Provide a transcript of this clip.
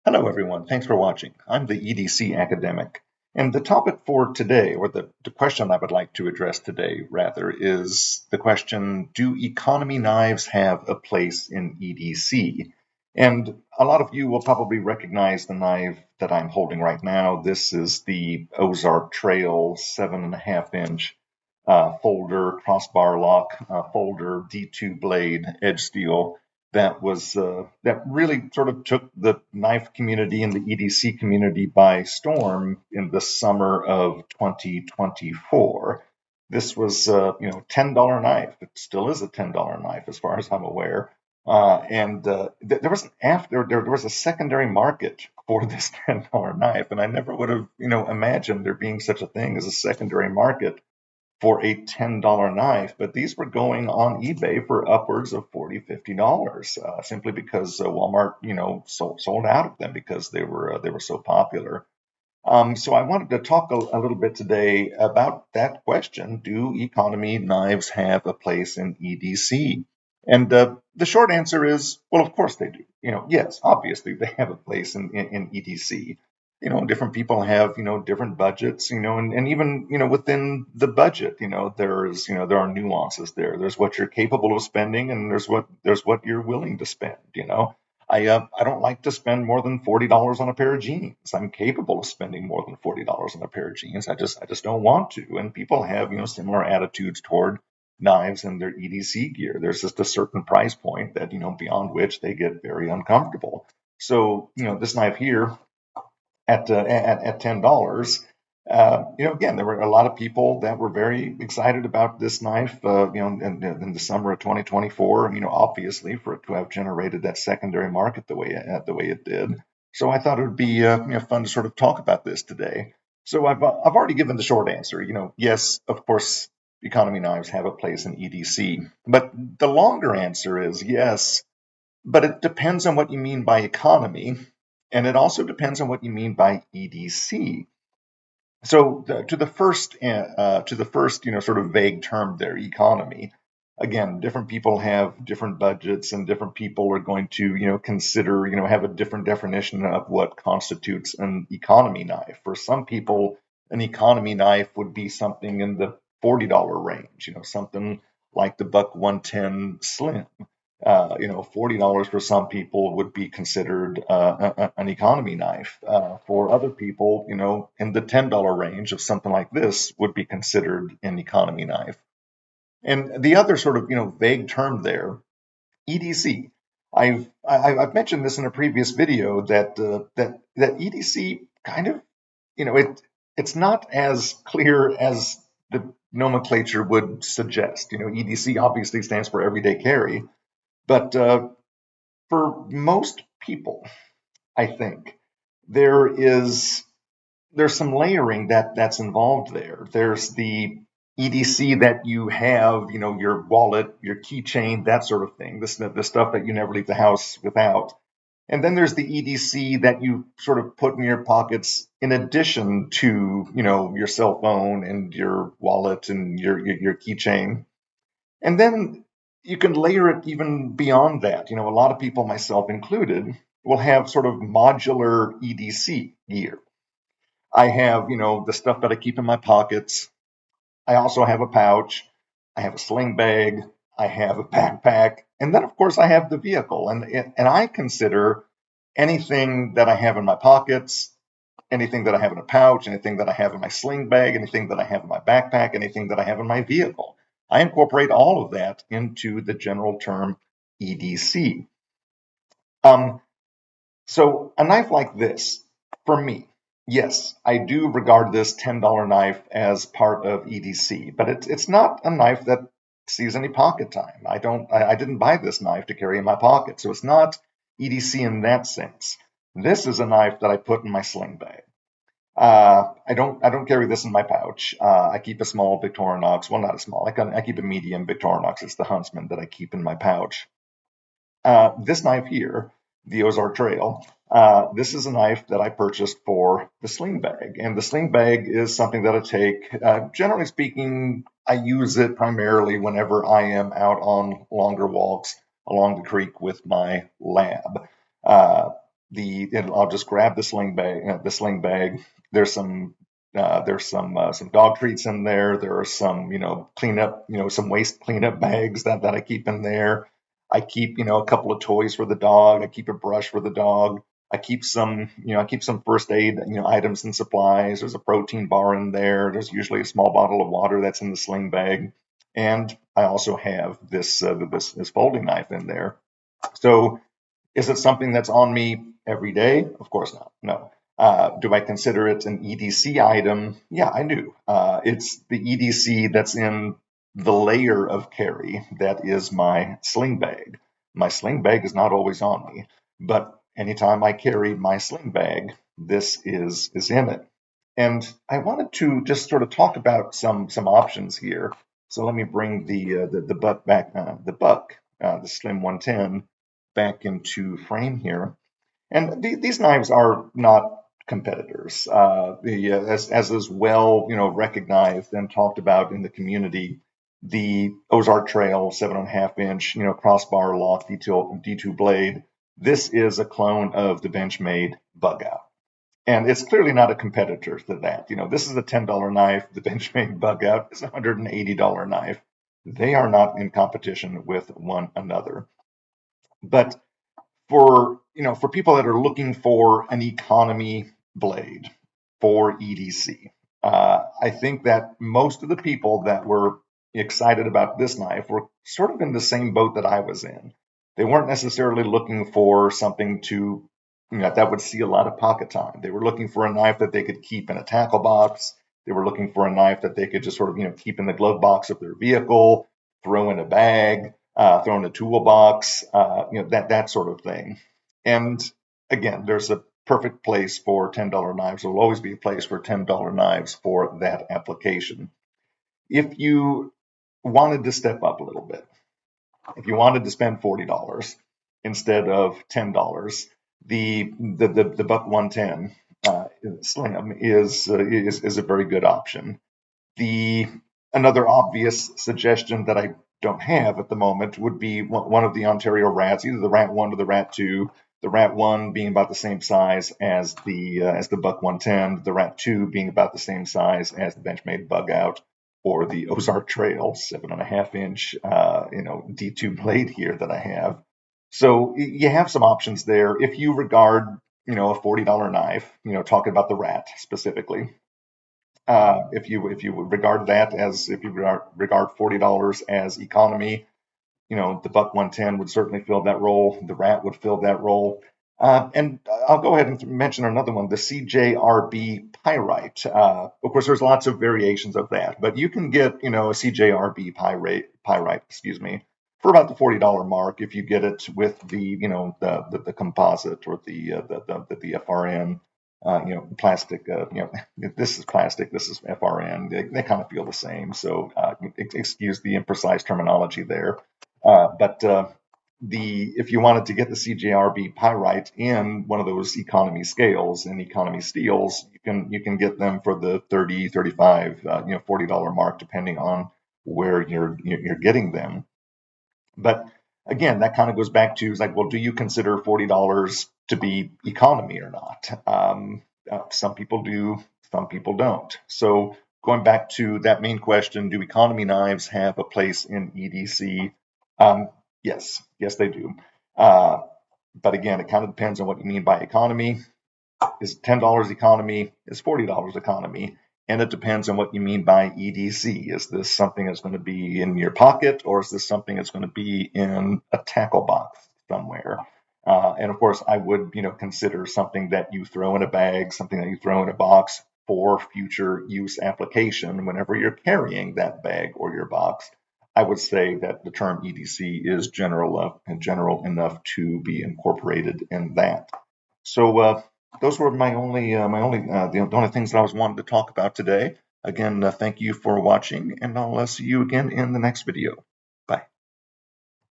Hello, everyone. Thanks for watching. I'm the EDC academic. And the topic for today, or the question I would like to address today, rather, is the question, do economy knives have a place in EDC? And a lot of you will probably recognize the knife that I'm holding right now. This is the Ozark Trail 7.5 inch folder, crossbar lock folder, D2 blade, edge steel that really sort of took the knife community and the EDC community by storm in the summer of 2024. This was, $10 knife. It still is a $10 knife, as far as I'm aware. There was there was a secondary market for this $10 knife, and I never would have, imagined there being such a thing as a secondary market for a $10 knife, but these were going on eBay for upwards of $40, $50, simply because Walmart, sold out of them because they were so popular. So I wanted to talk a little bit today about that question: do economy knives have a place in EDC? And the short answer is, well, of course they do. Yes, obviously they have a place in EDC. Different people have, different budgets, and even, within the budget, there are nuances there. There's what you're capable of spending, and there's what you're willing to spend. I don't like to spend more than $40 on a pair of jeans. I'm capable of spending more than $40 on a pair of jeans. I just don't want to. And people have, similar attitudes toward knives and their EDC gear. There's just a certain price point that, beyond which they get very uncomfortable. So, this knife here at $10. Again, there were a lot of people that were very excited about this knife, in the summer of 2024. Obviously, for it to have generated that secondary market the way it did. So I thought it would be fun to sort of talk about this today. So I've already given the short answer. Yes, of course, economy knives have a place in EDC, but the longer answer is yes, but it depends on what you mean by economy, and it also depends on what you mean by EDC. So to the first, sort of vague term there, economy. Again, different people have different budgets, and different people are going to, consider, have a different definition of what constitutes an economy knife. For some people, an economy knife would be something in the $40 range, something like the Buck 110 Slim. $40 for some people would be considered an economy knife. For other people, in the $10 range of something like this would be considered an economy knife. And the other sort of, vague term there, EDC. I've mentioned this in a previous video that EDC kind of, it's not as clear as the nomenclature would suggest. EDC obviously stands for everyday carry, but for most people, I think there's some layering that's involved there. There's the EDC that you have, your wallet, your keychain, that sort of thing, the stuff that you never leave the house without. And then there's the EDC that you sort of put in your pockets in addition to, your cell phone and your wallet and your keychain. And then you can layer it even beyond that. A lot of people, myself included, will have sort of modular EDC gear. I have, the stuff that I keep in my pockets. I also have a pouch. I have a sling bag. I have a backpack. And then, of course, I have the vehicle. And I consider anything that I have in my pockets, anything that I have in a pouch, anything that I have in my sling bag, anything that I have in my backpack, anything that I have in my vehicle. I incorporate all of that into the general term EDC. Um, so a knife like this, for me, yes, I do regard this $10 knife as part of EDC, but it's not a knife that sees any pocket time. I didn't buy this knife to carry in my pocket, so it's not EDC in that sense. This is a knife that I put in my sling bag. I don't carry this in my pouch. I keep a small Victorinox. Well, not a small. I keep a medium Victorinox. It's the Huntsman that I keep in my pouch. This knife here, the Ozark Trail, this is a knife that I purchased for the sling bag. And the sling bag is something that I take, generally speaking, I use it primarily whenever I am out on longer walks along the creek with my lab. Uh, I'll just grab the sling bag. There's some dog treats in there. There are some cleanup, some waste cleanup bags that I keep in there. I keep a couple of toys for the dog. I keep a brush for the dog. I keep some first aid items and supplies. There's a protein bar in there. There's usually a small bottle of water that's in the sling bag, and I also have this folding knife in there. So is it something that's on me every day? Of course not. No. Do I consider it an EDC item? Yeah, I do. It's the EDC that's in the layer of carry that is my sling bag. My sling bag is not always on me, but anytime I carry my sling bag, this is in it. And I wanted to just sort of talk about some options here. So let me bring the buck back, the Slim 110 back into frame here. And these knives are not competitors. As is well recognized and talked about in the community, the Ozark Trail 7.5 inch crossbar lock D2 blade. This is a clone of the Benchmade Bug Out. And it's clearly not a competitor to that. This is a $10 knife. The Benchmade Bug Out is a $180 knife. They are not in competition with one another. But for people that are looking for an economy blade for EDC, I think that most of the people that were excited about this knife were sort of in the same boat that I was in. They weren't necessarily looking for something to that would see a lot of pocket time. They were looking for a knife that they could keep in a tackle box. They were looking for a knife that they could just sort of keep in the glove box of their vehicle, throw in a bag, throw in a toolbox, that sort of thing. And again, there's a perfect place for $10 knives. There will always be a place for $10 knives for that application. If you wanted to step up a little bit, if you wanted to spend $40 instead of $10, the Buck 110 Slim is a very good option. The Another obvious suggestion that I don't have at the moment would be one of the Ontario rats, either the Rat 1 or the Rat 2. The Rat 1 being about the same size as the Buck 110, the Rat 2 being about the same size as the Benchmade Bug Out, or the Ozark Trail 7.5 inch D2 blade here that I have. So you have some options there. If you regard a $40 knife, talking about the Rat specifically, if you regard that as if you regard $40 as economy, the Buck 110 would certainly fill that role. The Rat would fill that role. And I'll go ahead and mention another one, the CJRB Pyrite. Of course, there's lots of variations of that, but you can get, a CJRB Pyrite, for about the $40 mark if you get it with the composite or the FRN. Plastic. This is plastic. This is FRN. They kind of feel the same. So excuse the imprecise terminology there. But if you wanted to get the CJRB Pyrite in one of those economy scales and economy steels, you can get them for the 30, 35, $40 mark, depending on where you're getting them. But again, that kind of goes back to like, well, do you consider $40 to be economy or not? Some people do, some people don't. So going back to that main question, do economy knives have a place in EDC? Yes, they do. But again, it kind of depends on what you mean by economy. Is $10 economy? Is $40 economy? And it depends on what you mean by EDC. Is this something that's going to be in your pocket, or is this something that's going to be in a tackle box somewhere? And of course, I would, consider something that you throw in a bag, something that you throw in a box for future use application whenever you're carrying that bag or your box. I would say that the term EDC is general enough to be incorporated in that. So those were the only things that I was wanting to talk about today. Again, thank you for watching, and I'll see you again in the next video.